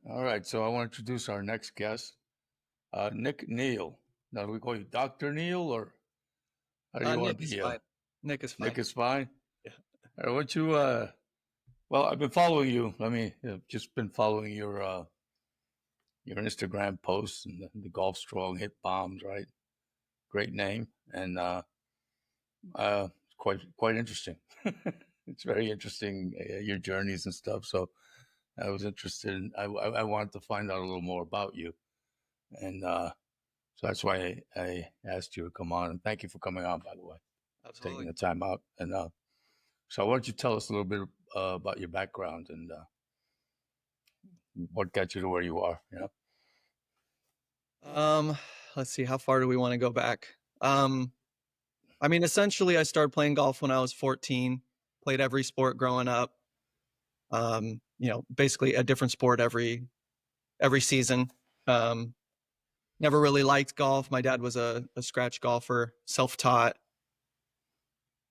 All right, so I want to introduce our next guest, Nik Neal. Now, do we call you Dr. Neal, or how do you want Nick to is be? fine. Nick is fine. Nick is fine. Yeah. I want you. Well, I've been following you. Just been following your Instagram posts and the Golf Strong hit bombs. Right, great name, and quite interesting. It's very interesting your journeys and stuff. So I was interested. I wanted to find out a little more about you, and so that's why I asked you to come on. And thank you for coming on, by the way, taking Absolutely. the time out. And so, why don't you tell us a little bit about your background and what got you to where you are? Um, let's see, how far do we want to go back? I mean, essentially I started playing golf when I was 14, played every sport growing up. Basically a different sport every season. Um, Never really liked golf. My dad was a scratch golfer, self-taught.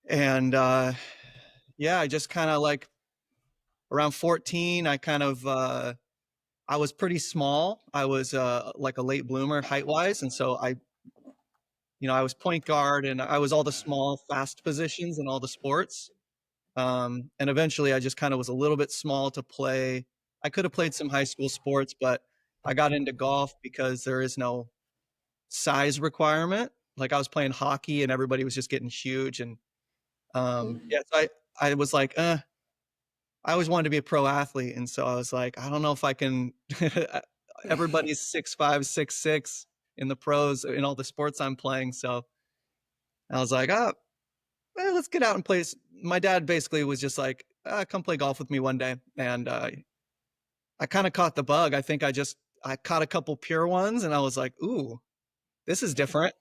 And yeah, I just kind of like around 14, I was pretty small. I was like a late bloomer height wise, and so I was point guard and I was all the small, fast positions in all the sports. And eventually, I just kind of was a little bit small to play. I could have played some high school sports, but I got into golf because there is no size requirement. Like I was playing hockey and everybody was just getting huge, and I was like, I always wanted to be a pro athlete, and so I was like, I don't know if I can. Everybody's 6'5", 6'6" in the pros in all the sports I'm playing, so I was like, let's get out and play. My dad basically was just like, come play golf with me one day, and I kind of caught the bug. I think I caught a couple pure ones, and I was like, ooh, this is different.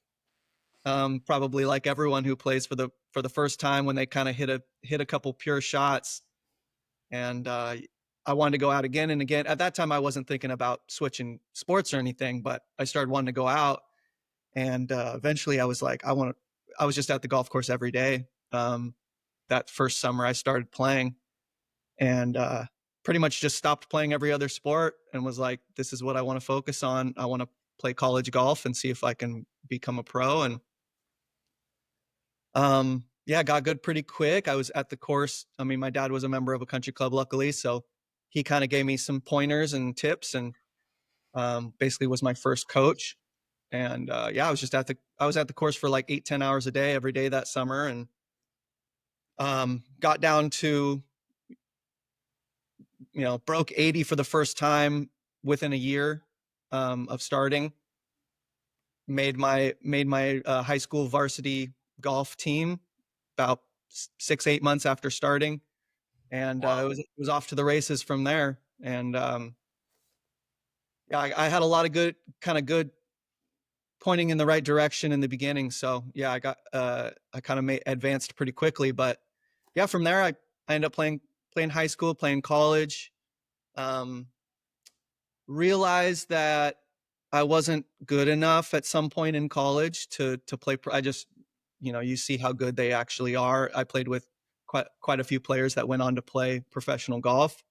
Probably like everyone who plays for the first time when they kind of hit a couple pure shots and I wanted to go out again and again. At that time, I wasn't thinking about switching sports or anything, but I started wanting to go out, and eventually, I was like, I want to. I was just at the golf course every day. That first summer, I started playing, and pretty much just stopped playing every other sport, and was like, this is what I want to focus on. I want to play college golf and see if I can become a pro. And yeah, got good pretty quick. I was at the course. I mean, my dad was a member of a country club, luckily, so he kind of gave me some pointers and tips, and basically was my first coach. And yeah, I was at the course for like 8-10 hours a day every day that summer, and got down to broke 80 for the first time within a year of starting. Made my high school varsity golf team about 6-8 months after starting, and Wow. it was off to the races from there. And yeah, I had a lot of good pointing in the right direction in the beginning. So yeah, I kind of advanced pretty quickly. But yeah, from there I ended up playing high school, playing college. Um, Realized that I wasn't good enough at some point in college to play. I just you see how good they actually are. I played with quite a few players that went on to play professional golf.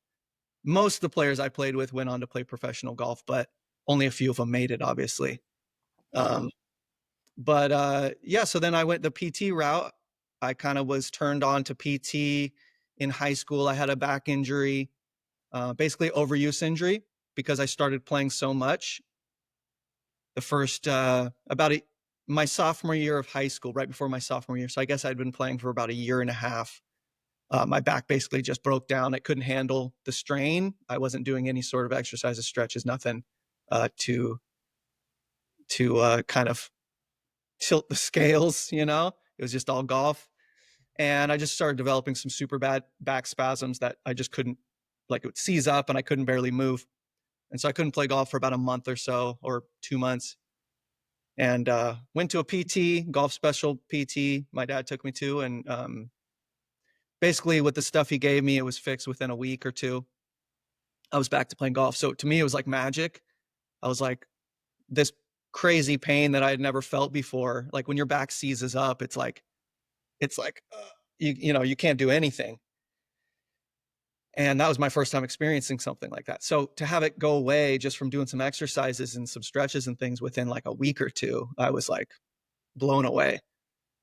Most of the players I played with went on to play professional golf, but only a few of them made it, obviously. Um, but yeah, so then I went the PT route. I kind of was turned on to PT in high school. I had a back injury, basically overuse injury, because I started playing so much. The first my sophomore year of high school, right before my sophomore year. So I guess I'd been playing for about a year and a half. My back basically just broke down. I couldn't handle the strain. I wasn't doing any sort of exercises, stretches, nothing to kind of tilt the scales. It was just all golf, and I just started developing some super bad back spasms that I just couldn't, like, it would seize up, and I couldn't barely move, and so I couldn't play golf for about a month or so, or 2 months. And went to a PT, golf special PT. My dad took me to, and basically with the stuff he gave me, it was fixed within a week or two. I was back to playing golf. So to me, it was like magic. I was like, this crazy pain that I had never felt before. Like when your back seizes up, it's like you can't do anything. And that was my first time experiencing something like that. So to have it go away just from doing some exercises and some stretches and things within like a week or two, I was like blown away.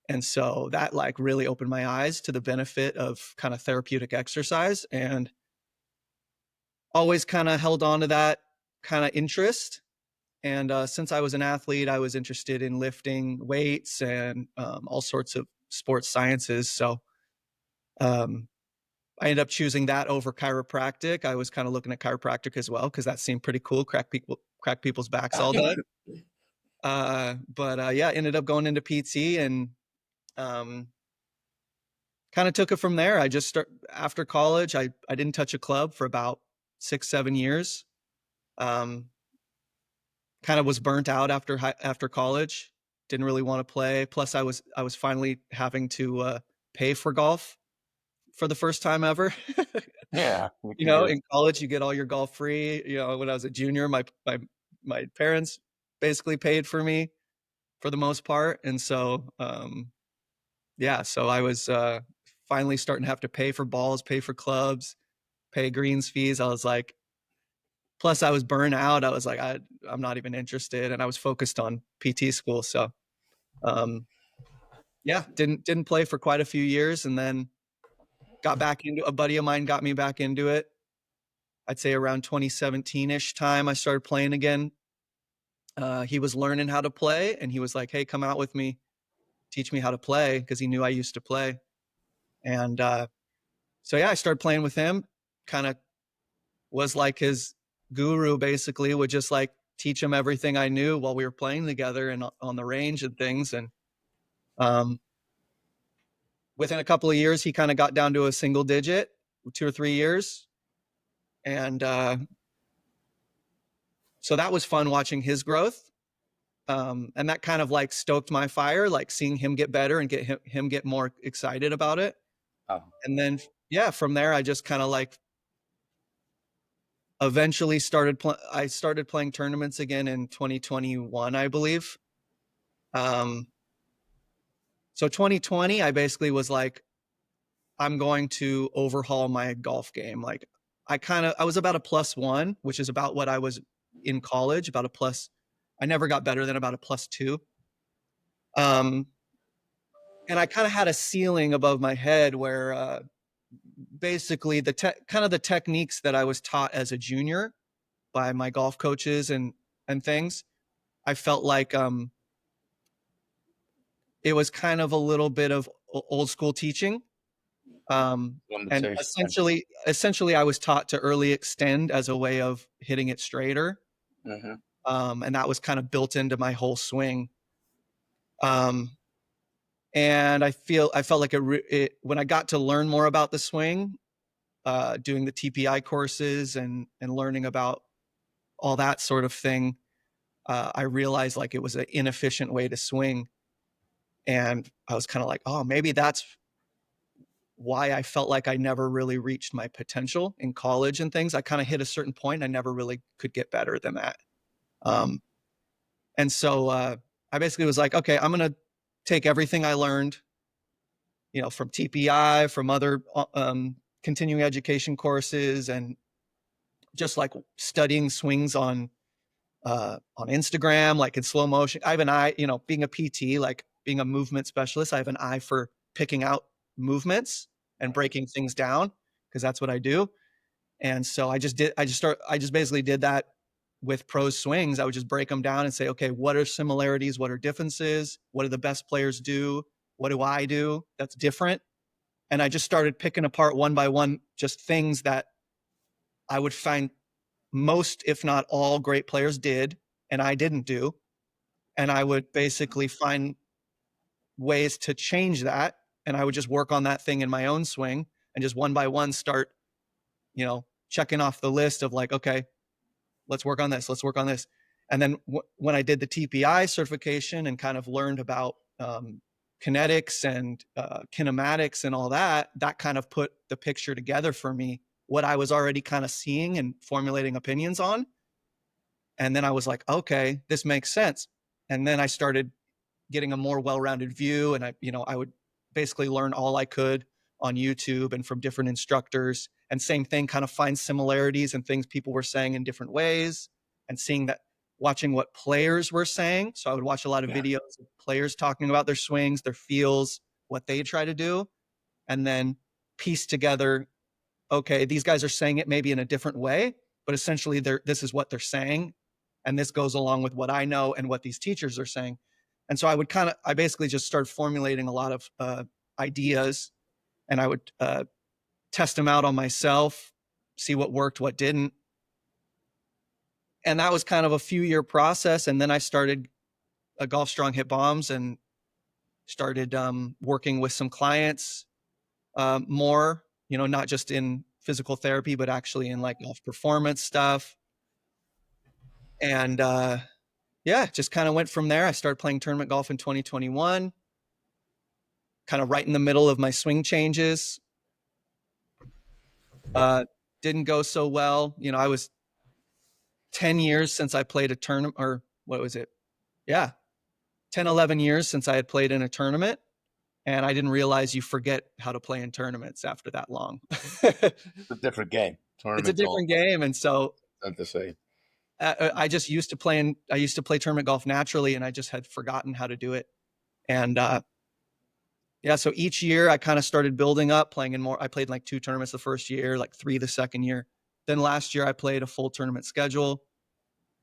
And so that like really opened my eyes to the benefit of kind of therapeutic exercise, and always kind of held on to that kind of interest. And since I was an athlete, I was interested in lifting weights and all sorts of sports sciences. So um, I ended up choosing that over chiropractic. I was kind of looking at chiropractic as well because that seemed pretty cool. Crack people's backs all day. But yeah, ended up going into PT and um, kind of took it from there. I just start after college. I didn't touch a club for about 6 7 years. Um, kind of was burnt out after college. Didn't really want to play. Plus, I was finally having to pay for golf for the first time ever. Yeah, we You can know, get in college you get all your golf free. You know, when I was a junior, my parents basically paid for me for the most part, and so yeah, so I was finally starting to have to pay for balls, pay for clubs, pay greens fees. I was like, plus I was burnt out. I was like, I'm not even interested, and I was focused on PT school. So um, yeah, didn't play for quite a few years, and then got back into a buddy of mine got me back into it. I'd say around 2017-ish time, I started playing again. He was learning how to play, and he was like, "Hey, come out with me, teach me how to play," because he knew I used to play. And so yeah, I started playing with him. Kind of was like his guru, basically. Would just like teach him everything I knew while we were playing together and on the range and things. And um, within a couple of years, he kind of got down to a single digit, 2 or 3 years, and so that was fun watching his growth. And that kind of like stoked my fire, like seeing him get better and get him get more excited about it. oh, And then yeah, from there I just kind of like eventually I started playing tournaments again in 2021, I believe. Um, so 2020, I basically was like, I'm going to overhaul my golf game. Like I was about a +1, which is about what I was in college, about a plus. I never got better than about a +2. Um, and I kind of had a ceiling above my head where basically kind of the techniques that I was taught as a junior by my golf coaches and things. I felt like it was kind of a little bit of old school teaching. And limitation. essentially, I was taught to early extend as a way of hitting it straighter, Hmm. and that was kind of built into my whole swing. Um, and I felt like when I got to learn more about the swing, doing the TPI courses and learning about all that sort of thing, I realized like it was an inefficient way to swing, and I was kind of like, oh, maybe that's why I felt like I never really reached my potential in college and things. I kind of hit a certain point. I never really could get better than that. Um, and so I basically was like, okay, I'm going to take everything I learned, you know, from TPI, from other continuing education courses, and just like studying swings on Instagram, like in slow motion. I have an eye, you know, being a PT, like being a movement specialist, I have an eye for picking out movements and breaking things down because that's what I do. And so I just basically did that with pros swings. I would just break them down and say, okay, what are similarities? What are differences? What do the best players do? What do I do that's different? And I just started picking apart one by one, just things that I would find most, if not all, great players did, and I didn't do. And I would basically find ways to change that. And I would just work on that thing in my own swing and just one by one start, you know, checking off the list of like, okay, let's work on this. Let's work on this. And then when I did the TPI certification and kind of learned about kinetics and kinematics and all that, that kind of put the picture together for me, what I was already kind of seeing and formulating opinions on. And then I was like, okay, this makes sense. And then I started getting a more well-rounded view, and I would basically learn all I could on YouTube and from different instructors. And same thing, kind of find similarities and things people were saying in different ways, and seeing that, watching what players were saying. So I would watch a lot of Yeah. videos of players talking about their swings, their feels, what they try to do, and then piece together, okay, these guys are saying it maybe in a different way, but essentially this is what they're saying. And this goes along with what I know and what these teachers are saying. And so I basically just started formulating a lot of ideas, and I would test them out on myself, see what worked, what didn't. And that was kind of a few-year process. And then I started a Golf Strong Hit Bombs and started working with some clients more, not just in physical therapy, but actually in like golf performance stuff. And yeah, just kind of went from there. I started playing tournament golf in 2021, kind of right in the middle of my swing changes. Uh, didn't go so well. I was 10 years since I played a tournament, or what was it? Yeah, 10, 11 years since I had played in a tournament. And I didn't realize you forget how to play in tournaments after that long. It's a different game. It's a Tournament golf, different game. And so not the same. I used to play tournament golf naturally, and I just had forgotten how to do it. And yeah, so each year I kind of started building up, playing in more. I played like 2 tournaments the first year, like 3 the second year. Then last year I played a full tournament schedule,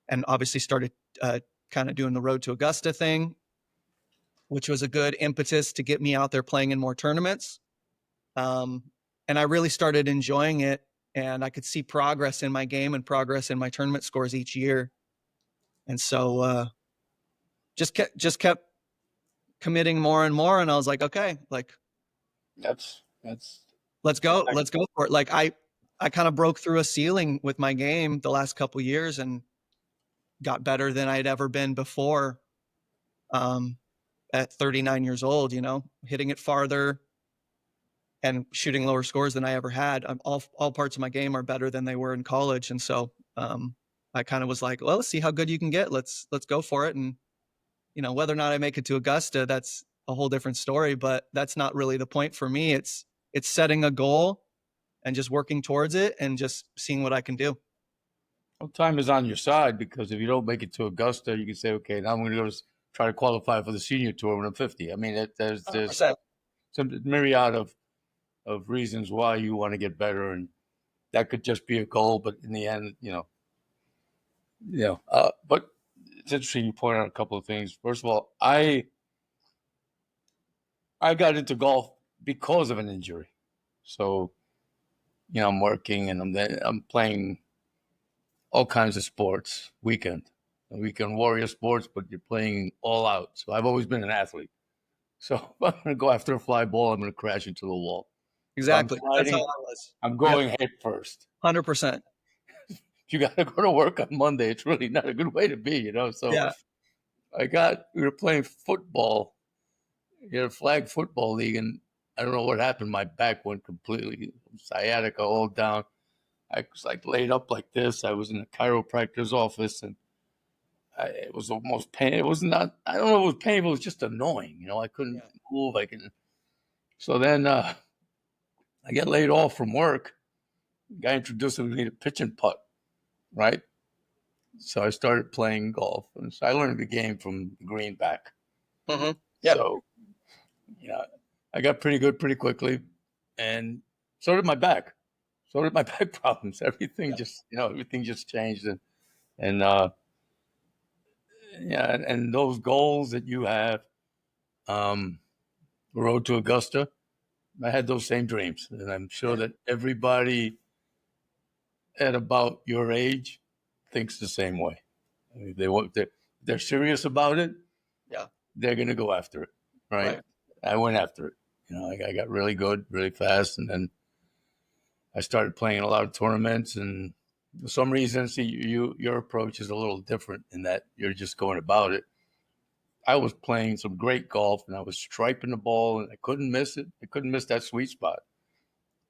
and obviously started kind of doing the Road to Augusta thing, which was a good impetus to get me out there playing in more tournaments. Um, and I really started enjoying it, and I could see progress in my game and progress in my tournament scores each year. And so just kept committing more and more. And I was like, okay, like That's let's go for it. Like I kind of broke through a ceiling with my game the last couple years and got better than I'd ever been before. Um, at 39 years old, hitting it farther and shooting lower scores than I ever had. All parts of my game are better than they were in college, and so I kind of was like, well, let's see how good you can get. Let's go for it. And whether or not I make it to Augusta, that's a whole different story. But that's not really the point for me. It's setting a goal and just working towards it and just seeing what I can do. well, time is on your side because if you don't make it to Augusta, you can say, okay, now I'm going to go try to qualify for the senior tour when I'm 50. I mean, there's 100%. some myriad of reasons why you want to get better, and that could just be a goal. But in the end, but it's interesting you point out a couple of things. First of all, I got into golf because of an injury. So, I'm working and I'm playing all kinds of sports, weekend warrior sports, but you're playing all out. So I've always been an athlete. So if I'm going to go after a fly ball, I'm going to crash into the wall. If I'm Exactly. That's how sliding, I was. I'm Yep. going head first. 100%. If you got to go to work on Monday, it's really not a good way to be. So Yeah. we were playing football, a flag football league, and I don't know what happened. My back went completely sciatica all down. I was like laid up like this. I was in a chiropractor's office, and it was almost pain. It was not. I don't know. If it was painful. It was just annoying. I couldn't Yeah. move. I can. So then I get laid off from work. The guy introduced me to pitch and putt. Right. So I started playing golf, and so I learned the game from the green back. Mm-hmm. Yeah. So I got pretty good pretty quickly, and so did my back. So did my back problems. Everything just changed, and yeah, and those goals that you have, um, the road to Augusta. I had those same dreams, and I'm sure Yeah. that everybody at about your age thinks the same way. I mean, they're serious about it. Yeah. They're going to go after it, right? Right. I went after it. I got really good, really fast, and then I started playing in a lot of tournaments. And for some reason, see, your approach is a little different in that you're just going about it. I was playing some great golf, and I was striping the ball, and I couldn't miss it. I couldn't miss that sweet spot.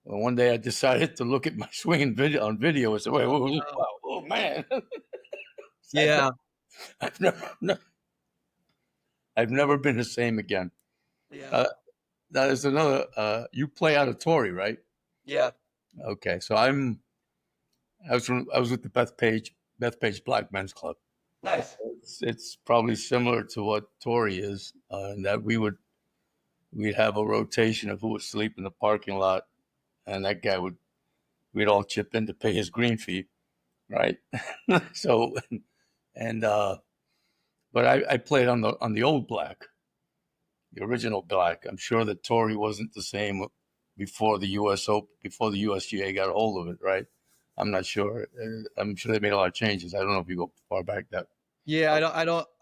Well, one day I decided to look at my swing on video and say, "Wait, Oh, whoa, no. wow, oh man, Yeah. I've never, no, I've never been the same again." Yeah. Uh, Now there's another. You play out of Tory, right? Yeah. Okay, so I was with the Bethpage Black Men's Club. Nice. It's probably similar to what Tory is, in that we'd have a rotation of who would sleep in the parking lot, and that guy would we'd all chip in to pay his green fee, right? So and but I played on the old black, the original black. I'm sure that Tory wasn't the same before the before the USGA got a hold of it, right? I'm not sure. I'm sure they made a lot of changes. I don't know if you go far back that. Yeah,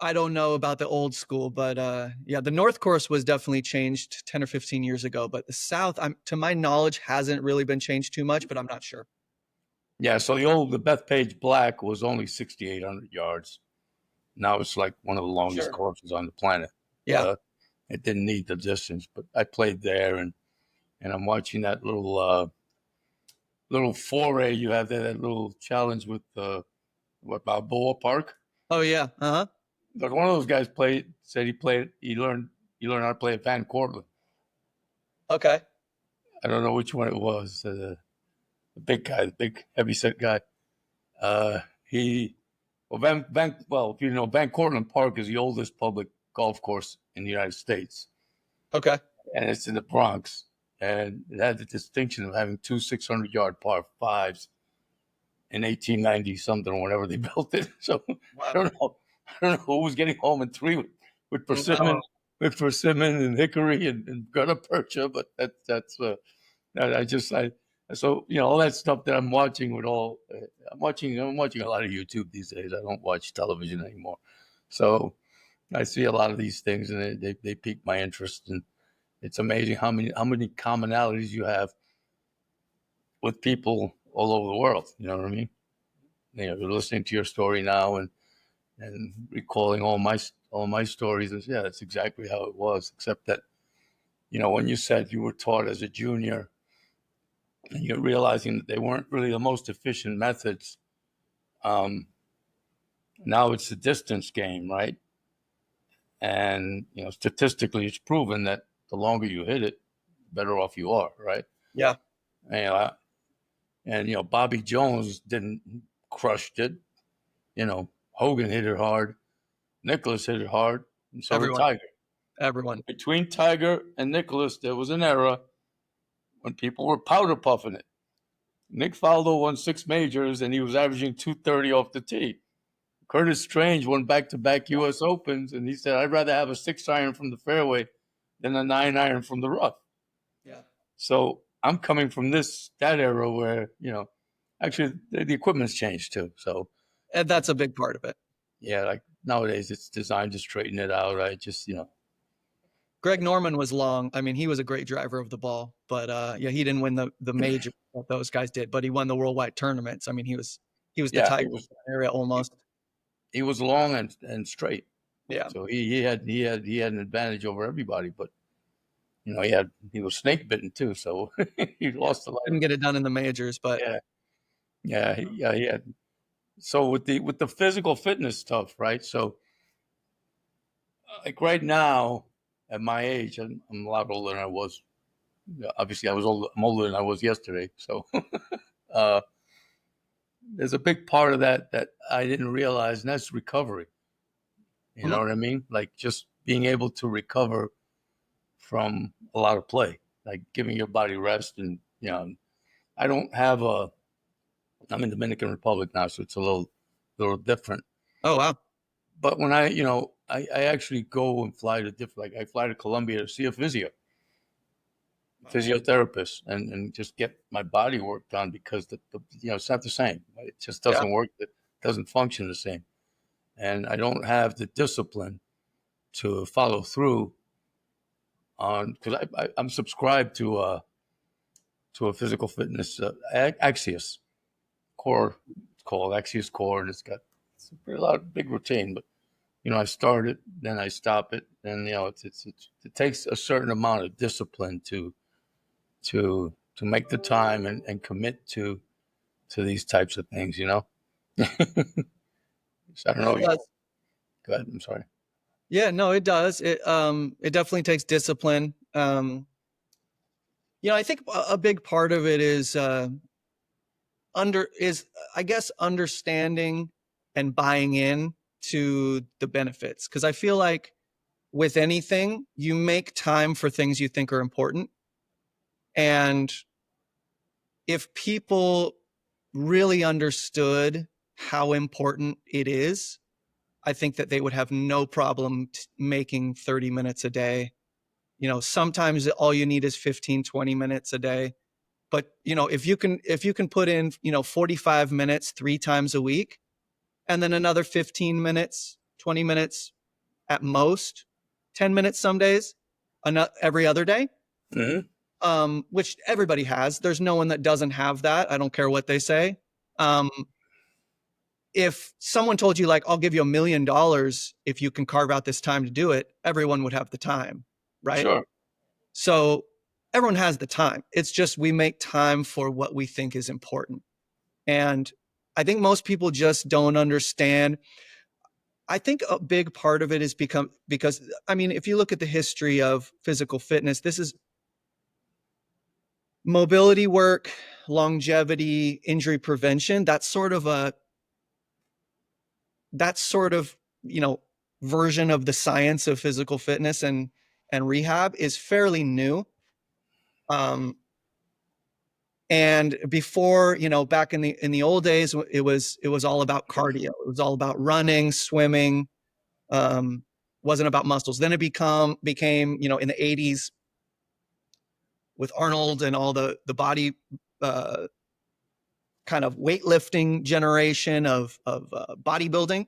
I don't know about the old school, but yeah, the North Course was definitely changed 10 or 15 years ago, but the South, to my knowledge, hasn't really been changed too much, but I'm not sure. Yeah, so the Bethpage Black was only 6,800 yards. Now it's like one of the longest Sure. courses on the planet. Yeah. It didn't need the distance, but I played there, and I'm watching that little foray you have there, that little challenge with what Balboa Park. Oh yeah. Uh-huh. But one of those guys said he learned how to play at Van Cortlandt. Okay. I don't know which one it was. The big guy, the big heavy set guy. He well, if you know, Van Cortlandt Park is the oldest public golf course in the United States, Okay. and it's in the Bronx. And it had the distinction of having two 600-yard par fives in 1890 something or whenever they built it. So I Wow. don't know. I don't know who was getting home in three with No. persimmon, and hickory and gutta percha, but I just I so all that stuff that I'm watching with all I'm watching a lot of YouTube these days. I don't watch television anymore, so I see a lot of these things and they pique my interest, and it's amazing how many commonalities you have with people all over the world. You know what I mean? You're listening to your story now and recalling all my stories. And yeah, that's exactly how it was. Except that when you said you were taught as a junior and you're realizing that they weren't really the most efficient methods. Um, Now it's a distance game, right? And statistically, it's proven that the longer you hit it, better off you are, right? Yeah. And, Bobby Jones didn't crushed it. Hogan hit it hard. Nicholas hit it hard, and so did Everyone. Tiger. Everyone. Between Tiger and Nicholas, there was an era when people were powder puffing it. Nick Faldo won 6 majors, and he was averaging 230 off the tee. Curtis Strange won back-to-back Yeah. U.S. Opens, and he said, "I'd rather have a 6 iron from the fairway than a 9 iron from the rough." Yeah. So I'm coming from that era where actually the equipment's changed too. So And that's a big part of it. yeah, like nowadays it's designed to straighten it out. Right? Just Greg Norman was long. I mean, he was a great driver of the ball, but yeah, he didn't win the major that those guys did, but he won the worldwide tournaments. I mean, he was the yeah, Tiger area he, almost. he was long and straight. Yeah. So he had an advantage over everybody, but he was snake bitten too, so he Yeah. lost a lot. Didn't get it done in the majors, but Yeah, yeah, he had. So with the physical fitness stuff, right? So like right now, at my age, I'm a lot older than I was. Obviously, I'm older than I was yesterday. So uh, there's a big part of that I didn't realize, and that's recovery. You know mhm. what I mean? Like just being able to recover from a lot of play, like giving your body rest. And I don't have a. I'm in Dominican Republic now, so it's a little different. Oh wow. But when I actually go and fly to different, like I fly to Colombia to see a Wow. physiotherapist, and just get my body work done because it's not the same. It just Yeah. doesn't work. It doesn't function the same, and I don't have the discipline to follow through on because I'm subscribed to a physical fitness Axios core. It's called Axios Core, and it's a pretty lot big routine. But I start it, then I stop it, and it takes a certain amount of discipline to make the time and commit to these types of things. So I don't Yeah, know. it does. Go ahead. I'm sorry. Yeah, no, it does. It definitely takes discipline. I think a big part of it is under is I guess understanding and buying in to the benefits, because I feel like with anything you make time for things you think are important, and if people really understood how important it is, I think that they would have no problem making 30 minutes a day. Sometimes all you need is 15, 20 minutes a day. But, if you can put in, 45 minutes 3 times a week, and then another 15 minutes, 20 minutes at most, 10 minutes some days, every other day, Hmm. which everybody has. There's no one that doesn't have that. I don't care what they say. Um, if someone told you, like, I'll give you $1 million if you can carve out this time to do it, everyone would have the time, right? Sure. So everyone has the time. It's just we make time for what we think is important. And I think most people just don't understand. I think a big part of it is because I mean, if you look at the history of physical fitness, this is mobility work, longevity, injury prevention. That's sort of version of the science of physical fitness and rehab is fairly new. Um, and before, back in the old days, it was all about cardio. It was all about running, swimming. Um, wasn't about muscles. Then it became in the 80s with Arnold and all the body uh, kind of weightlifting generation of bodybuilding.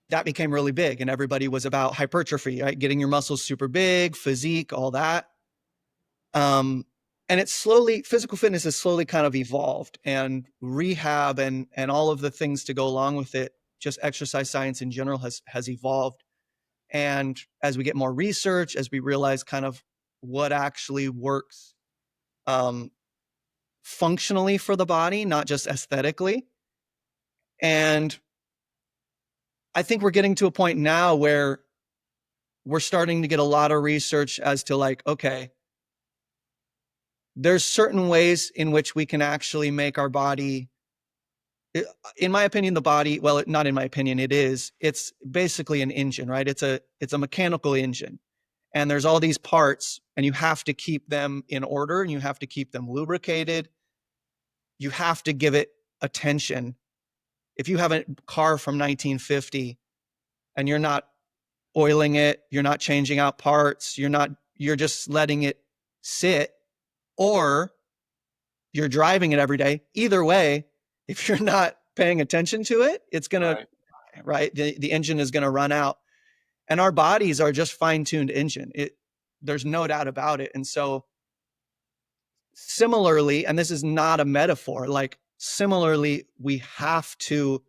That became really big, and everybody was about hypertrophy, right? Getting your muscles super big, physique, all that. Um, and physical fitness has slowly kind of evolved, and rehab and all of the things to go along with it. Just exercise science in general has evolved. And as we get more research, as we realize kind of what actually works um, functionally for the body, not just aesthetically. And I think we're getting to a point now where we're starting to get a lot of research as to, like, okay, there's certain ways in which we can actually make our body, in my opinion, the body, well, not in my opinion, it's basically an engine, right? It's a mechanical engine. And there's all these parts, and you have to keep them in order, and you have to keep them lubricated. You have to give it attention. If you have a car from 1950 and you're not oiling it, you're not changing out parts, you're just letting it sit, or you're driving it every day. Either way, if you're not paying attention to it, it's going to, Right. right? The engine is going to run out. And our bodies are just fine-tuned engine. There's no doubt about it. And so similarly, and this is not a metaphor, like similarly, we have to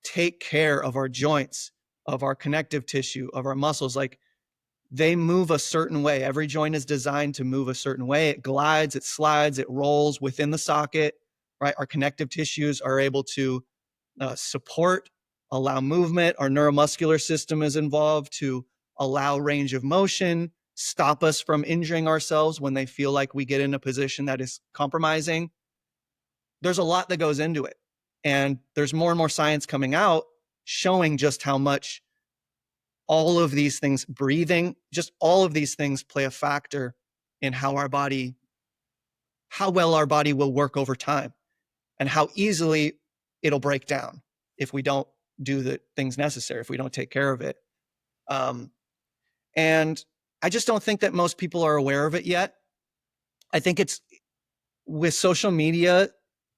take care of our joints, of our connective tissue, of our muscles. Like, they move a certain way. Every joint is designed to move a certain way. It glides, it slides, it rolls within the socket, right? Our connective tissues are able to support, allow movement. Our neuromuscular system is involved to allow range of motion, stop us from injuring ourselves when they feel like we get in a position that is compromising. There's a lot that goes into it. And there's more and more science coming out showing just how much all of these things, breathing, just all of these things play a factor in how well our body will work over time, and how easily it'll break down if we don't do the things necessary, if we don't take care of it. Um, and I just don't think that most people are aware of it yet. I think it's with social media,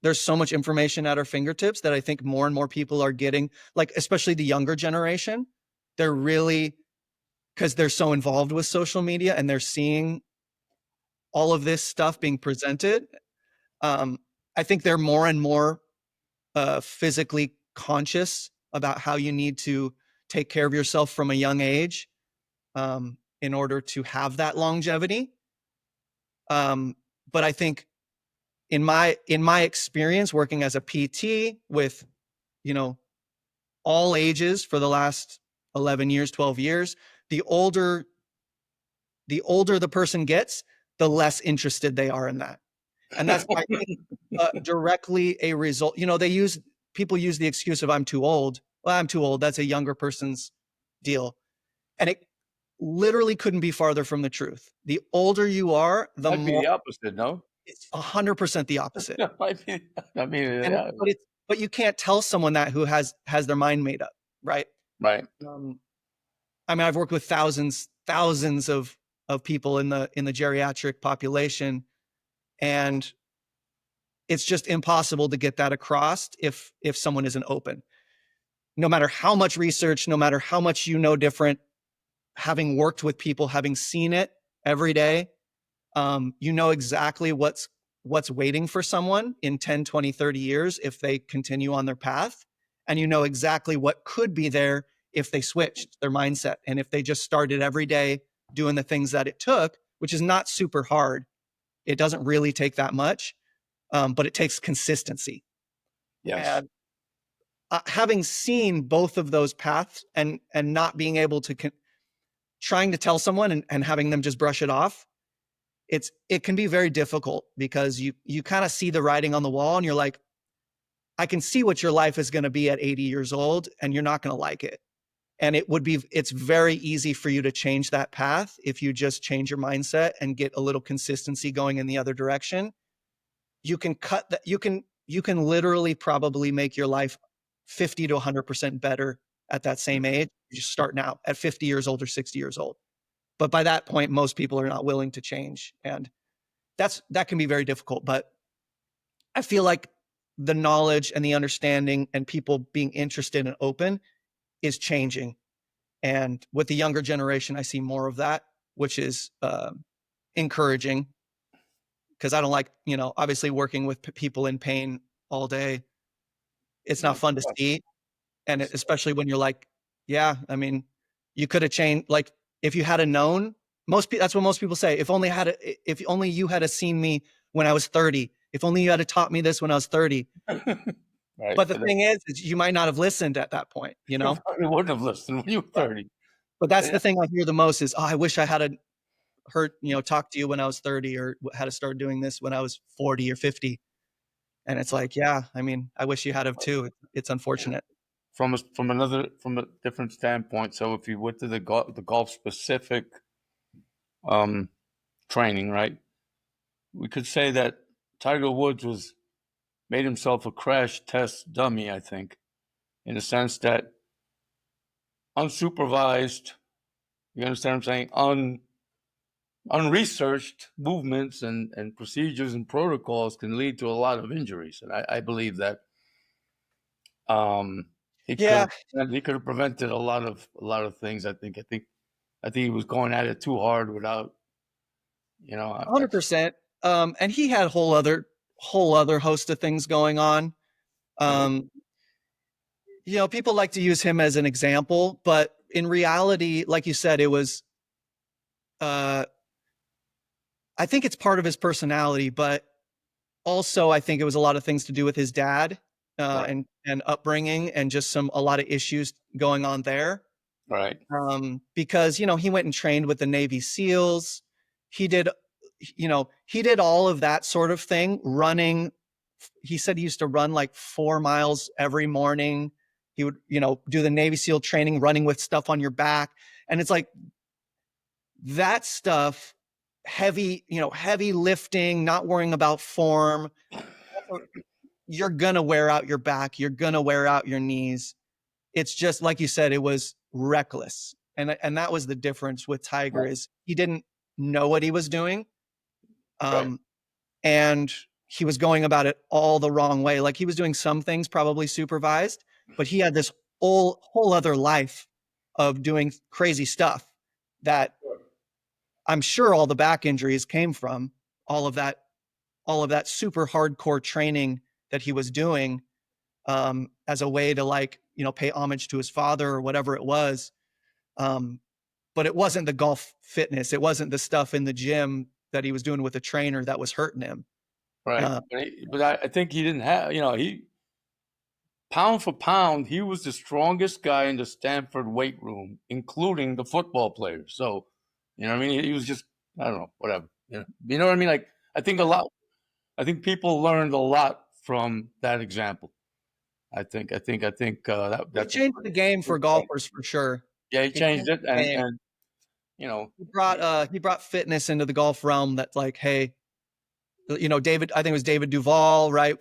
there's so much information at our fingertips that I think more and more people are getting, like, especially the younger generation. They're really, because they're so involved with social media and they're seeing all of this stuff being presented. Um, I think they're more and more physically conscious about how you need to take care of yourself from a young age in order to have that longevity. Um, but I think in my experience working as a PT with you know all ages for the last 11 years, 12 years, the older the person gets, the less interested they are in that. And that's, I think, directly a result. People use the excuse of I'm too old. Well, I'm too old. That's a younger person's deal. And it literally couldn't be farther from the truth. The older you are, the Might be more the opposite, no? it's 100% the opposite. Might be. I mean, And yeah, but you can't tell someone that who has their mind made up, right? right. Um, I mean, I've worked with thousands of people in the geriatric population, and it's just impossible to get that across if someone isn't open. No matter how much research, no matter how much different, having worked with people, having seen it every day, you know exactly what's waiting for someone in 10, 20, 30 years if they continue on their path. And you know exactly what could be there if they switched their mindset and if they just started every day doing the things that it took, which is not super hard. It doesn't really take that much, but it takes consistency. Yes. And having seen both of those paths and not being able to trying to tell someone and having them just brush it off, it can be very difficult because you kind of see the writing on the wall and you're like, I can see what your life is going to be at 80 years old and you're not going to like it. And it's very easy for you to change that path if you just change your mindset and get a little consistency going in the other direction. You can cut that. You can literally probably make your life 50 to 100% better at that same age. You just start now at 50 years old or 60 years old. But by that point, most people are not willing to change. And that can be very difficult. But I feel like the knowledge and the understanding and people being interested and open is changing. And with the younger generation, I see more of that, which is encouraging because I don't like, obviously working with people in pain all day. It's Yeah, not of fun to course. see. And It's, especially when you're like, yeah, I mean, you could have changed. Like if you had a known, that's what most people say. If only you had seen me when I was 30, if only you had taught me this when I was 30. right. But the thing is you might not have listened at that point, You probably wouldn't have listened when you were But 30. that's Yeah. the thing I hear the most is, oh, I wish I had talked to you when I was 30 or had to start doing this when I was 40 or 50. And it's like, yeah, I mean, I wish you had have too. It's unfortunate. From a different standpoint. So if you went to the golf specific um, training, right? We could say that Tiger Woods was made himself a crash test dummy. I think, in the sense that unsupervised, you understand what I'm saying? Unresearched movements and procedures and protocols can lead to a lot of injuries. And I believe that um, Yeah, he could have prevented a lot of things. I think he was going at it too hard without, 100%. And he had a whole other host of things going on. right, Um, people like to use him as an example, but in reality, like you said, it was uh I think it's part of his personality, but also I think it was a lot of things to do with his dad right, and upbringing and just a lot of issues going on there. right, Because he went and trained with the Navy SEALs. He did, he did all of that sort of thing. Running, he said he used to run like 4 miles every morning. He would, do the Navy SEAL training, running with stuff on your back, and it's like that stuff, heavy lifting, not worrying about form. You're gonna wear out your back. You're gonna wear out your knees. It's just like you said, it was reckless. And that was the difference with Tiger right, is he didn't know what he was doing. right, Um, and he was going about it all the wrong way. Like he was doing some things probably supervised, but he had this whole other life of doing crazy stuff that I'm sure all the back injuries came from all of that, all of that super hardcore training that he was doing as a way to pay homage to his father or whatever it was. Um, but it wasn't the golf fitness. It wasn't the stuff in the gym that he was doing with a trainer that was hurting him. right. Uh, But I think he didn't have, he pound for pound, he was the strongest guy in the Stanford weight room, including the football players. So, I mean, he was just, I don't know, whatever. You know what I mean? Like I think a lot. I think people learned a lot from that example. I think He that's a changed the game good for point. golfers for sure. Yeah, he He changed changed it, the and game. you know, He brought fitness into the golf realm. That's like, hey, David. I think it was David Duval, right?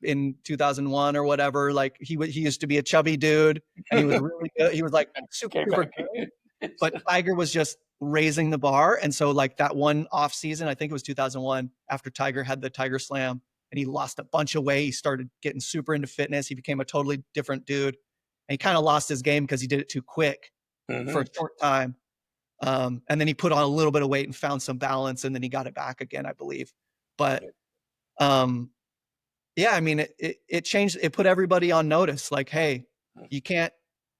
In 2001 or whatever. Like he used to be a chubby dude, and he was really good. He was like came super back. good, but Tiger was just raising the bar. And so like that one off season, I think it was 2001, after Tiger had the Tiger Slam and he lost a bunch of weight. He started getting super into fitness. He became a totally different dude. And he kind of lost his game because he did it too quick for a Hmm. short time. And then he put on a little bit of weight and found some balance, and then he got it back again, I believe. But um, yeah, I mean, it changed. It put everybody on notice. Like, hey, you can't.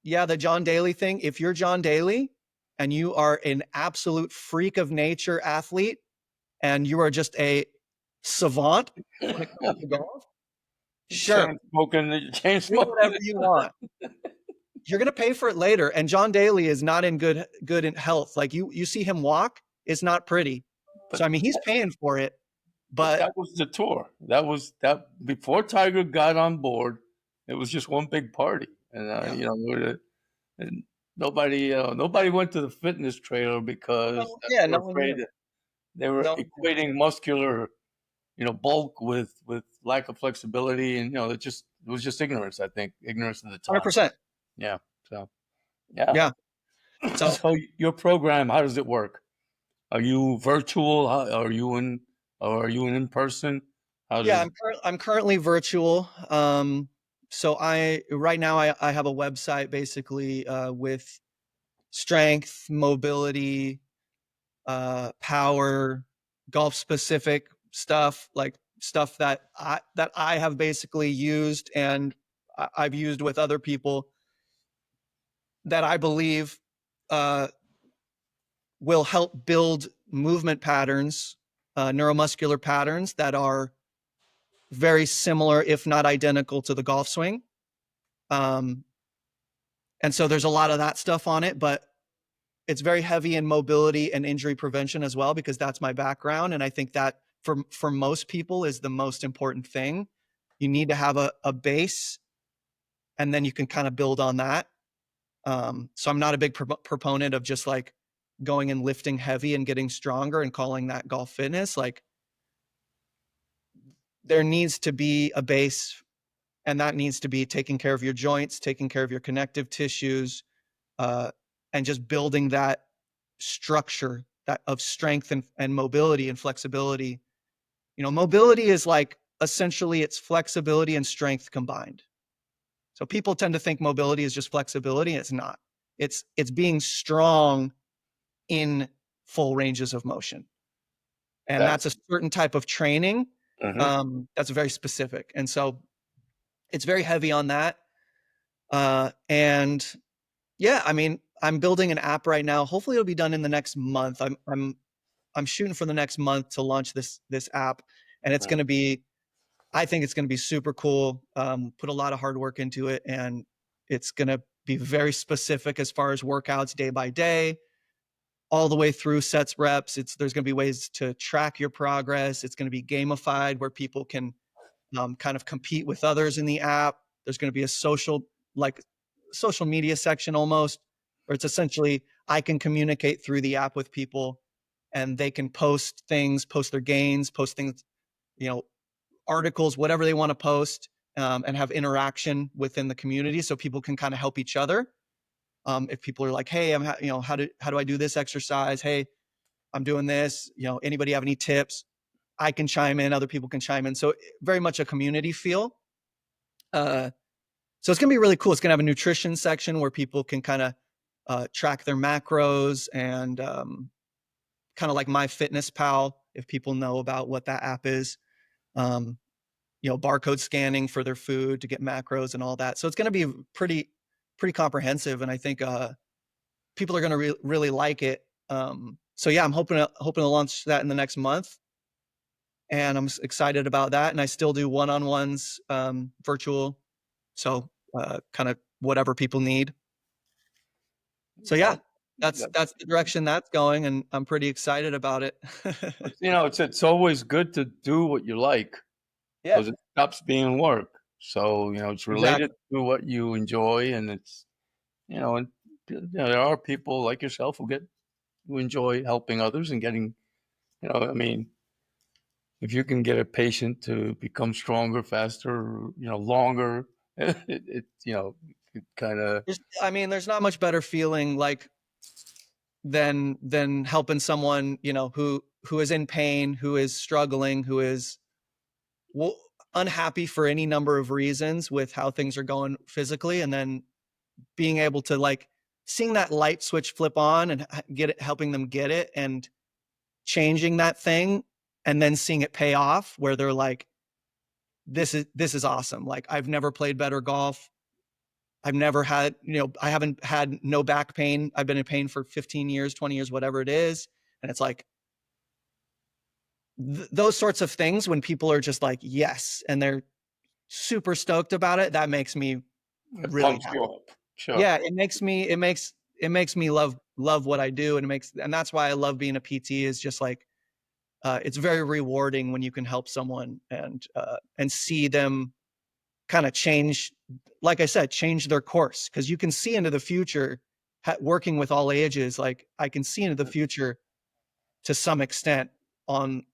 Yeah, the John Daly thing. If you're John Daly and you are an absolute freak of nature athlete, and you are just a savant when it comes to golf, sure, Chain do whatever smoking. you want. You're gonna pay for it later. And John Daly is not in good in health. Like you see him walk, it's not pretty. So I But mean, he's paying for it, but but that was the tour. That was that before Tiger got on board. It was just one big party, and yeah, and nobody went to the fitness trailer because no, yeah, they no were one afraid did. that they were No one did. equating muscular, bulk with lack of flexibility, and it was just ignorance. I think ignorance at the time. 100%. Yeah. So yeah. Yeah. So So your program, how does it work? Are you virtual? Are you in person? How yeah, does I'm currently virtual. So I right now I have a website basically with strength, mobility, power, golf specific stuff, like stuff that I have basically used and I've used with other people that I believe uh, will help build movement patterns, neuromuscular patterns that are very similar, if not identical, to the golf swing. Um, and so there's a lot of that stuff on it, but it's very heavy in mobility and injury prevention as well, because that's my background. And I think that for most people is the most important thing. You need to have a base and then you can kind of build on that. So I'm not a big proponent of just like going and lifting heavy and getting stronger and calling that golf fitness. Like there needs to be a base, and that needs to be taking care of your joints, taking care of your connective tissues, uh, and just building that structure that of strength and mobility and flexibility. Mobility is like essentially it's flexibility and strength combined. So people tend to think mobility is just flexibility. It's not. It's being strong in full ranges of motion, and that? that's a certain type of training Hmm. that's very specific. And so it's very heavy on that. And yeah, I mean, I'm building an app right now. Hopefully, it'll be done in the next month. I'm shooting for the next month to launch this app, and it's going to be. I think it's going to be super cool. Put a lot of hard work into it, and it's going to be very specific as far as workouts day by day, all the way through sets, reps. There's going to be ways to track your progress. It's going to be gamified where people can kind of compete with others in the app. There's going to be a like social media section almost, where it's essentially I can communicate through the app with people, and they can post things, post their gains, post things, you know, articles, whatever they want to post, and have interaction within the community, so people can kind of help each other. If people are like, "Hey, how do I do this exercise? Hey, I'm doing this. Anybody have any tips?" I can chime in. Other people can chime in. So very much a community feel. Uh, so it's gonna be really cool. It's gonna have a nutrition section where people can kind of track their macros and kind of like MyFitnessPal, if people know about what that app is. Um, barcode scanning for their food to get macros and all that. So it's going to be pretty comprehensive, and I think people are going to really like it. So yeah, I'm hoping to launch that in the next month, and I'm excited about that. And I still do one-on-ones, virtual, so kind of whatever people need. So yeah, that's the direction that's going, and I'm pretty excited about it. It's always good to do what you like Yeah, because it stops being work. So, it's related exactly. to what you enjoy, and and there are people like yourself who enjoy helping others and getting, I mean, if you can get a patient to become stronger, faster, longer, it kind of, I mean, there's not much better feeling like than helping someone, who is in pain, who is struggling, who is w- unhappy for any number of reasons with how things are going physically, and then being able to like seeing that light switch flip on and get it, helping them get it and changing that thing, and then seeing it pay off where they're like, this is awesome. Like, I've never played better golf. I've never had, I haven't had no back pain. I've been in pain for 15 years, 20 years, whatever it is. And it's like those sorts of things when people are just like, yes, and they're super stoked about it. That makes me it really pumps you happy. up. Sure. Yeah. It makes me love what I do. And that's why I love being a PT, is just like, it's very rewarding when you can help someone and see them kind of change, like I said, change their course. Cause you can see into the future, working with all ages. Like, I can see into the future to some extent on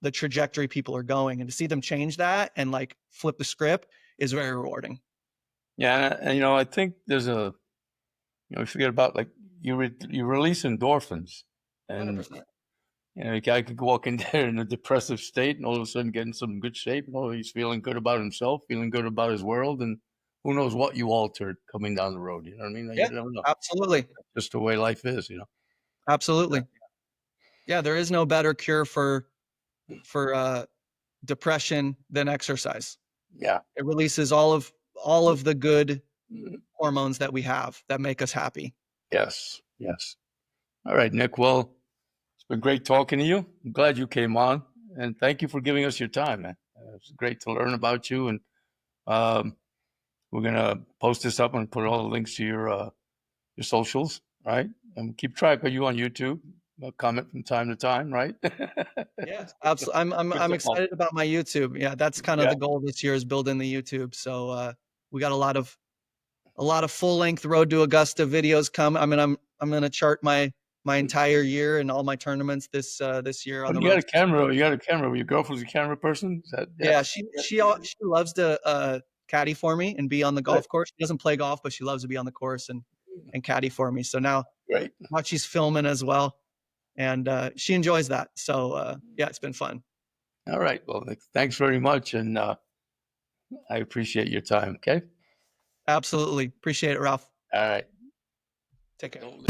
the trajectory people are going, and to see them change that and like flip the script is very rewarding. Yeah, and I think there's you forget about like you release endorphins, and 100%. a guy could walk in there in a depressive state, and all of a sudden get in some good shape. He's feeling good about himself, feeling good about his world, and who knows what you altered coming down the road. You know what I mean? You Yeah, never know. absolutely. Just the way life is. Absolutely. Yeah, there is no better cure for depression than exercise. Yeah. It releases all of the good hormones that we have that make us happy. Yes. Yes. All right, Nick. Well, it's been great talking to you. I'm glad you came on, and thank you for giving us your time, man. It's great to learn about you, and um, we're gonna post this up and put all the links to your socials, right? And keep track of you on YouTube. Comment from time to time, right? Yeah, It's absolutely. I'm good to help. excited about my YouTube. Yeah, that's kind of Yeah. the goal this year, is building the YouTube. So we got a lot of full length Road to Augusta videos come. I mean, I'm gonna chart my entire year and all my tournaments this year on But the you got road. a camera. You got a camera. Your girlfriend's a camera person. Is that yeah? Yeah, she loves to caddy for me and be on the Good. golf course. She doesn't play golf, but she loves to be on the course and caddy for me. So Great. now she's filming as well, and she enjoys that. So yeah, it's been fun. All right. Well, Nick, thanks very much, and I appreciate your time. Okay. Absolutely appreciate it, Ralph. All right. Take care. Don't leave.